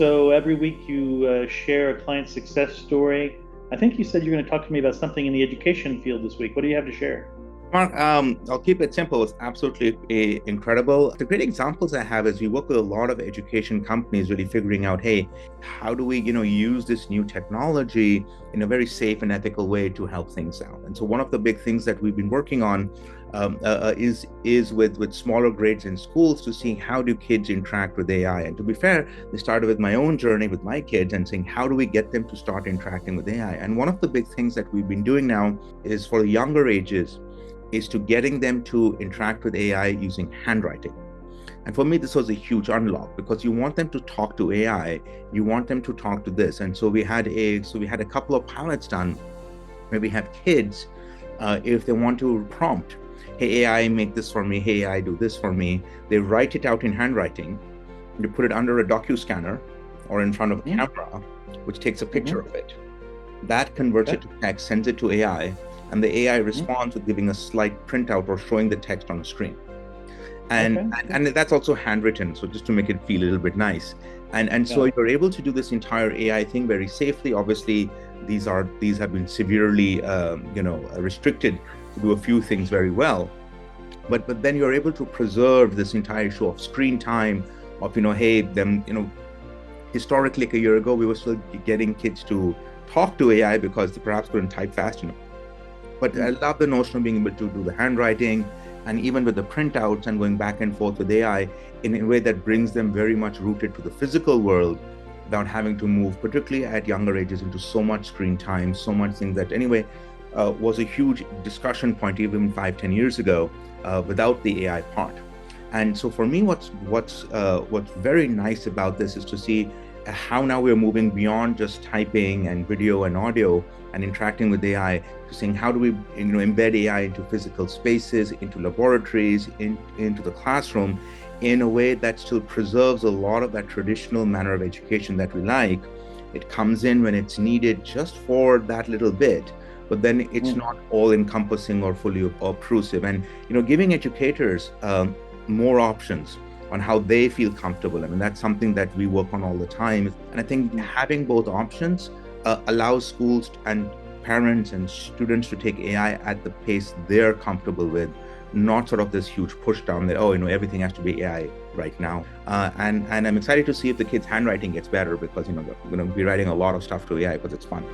So every week you share a client success story. I think you said you're going to talk to me about something in the education field this week. What do you have to share? Mark, I'll keep it simple. It's absolutely incredible. The great examples I have is we work with a lot of education companies really figuring out, hey, how do we, use this new technology in a very safe and ethical way to help things out? And so one of the big things that we've been working on is with smaller grades in schools to see how do kids interact with AI. And to be fair, they started with my own journey with my kids and saying, how do we get them to start interacting with AI? And one of the big things that we've been doing now is for the younger ages is to getting them to interact with AI using handwriting. And for me, this was a huge unlock because you want them to talk to AI, you want them to talk to this. And so we had a couple of pilots done where we have kids, if they want to prompt, hey AI, make this for me, hey AI, do this for me. They write it out in handwriting, you put it under a docu-scanner or in front of a camera, which takes a picture of it. That converts it to text, sends it to AI, and the AI responds with giving a slight printout or showing the text on a screen. And that's also handwritten, so just to make it feel a little bit nice. And so you're able to do this entire AI thing very safely. Obviously, these have been severely restricted to do a few things very well. But then you're able to preserve this entire show of screen time, of hey, them, historically, like a year ago, we were still getting kids to talk to AI because they perhaps couldn't type fast enough. But I love the notion of being able to do the handwriting and even with the printouts and going back and forth with AI in a way that brings them very much rooted to the physical world without having to move, particularly at younger ages, into so much screen time, so much things that anyway was a huge discussion point even 5-10 years ago without the AI part. And so for me, what's very nice about this is to see how now we're moving beyond just typing and video and audio and interacting with AI to saying how do we embed AI into physical spaces, into laboratories, into the classroom in a way that still preserves a lot of that traditional manner of education that we like. It comes in when it's needed just for that little bit, but then it's not all encompassing or fully obtrusive. And giving educators more options on how they feel comfortable. I mean, that's something that we work on all the time. And I think having both options allows schools and parents and students to take AI at the pace they're comfortable with, not sort of this huge push down that, everything has to be AI right now. And I'm excited to see if the kids' handwriting gets better because, they're going to be writing a lot of stuff to AI because it's fun.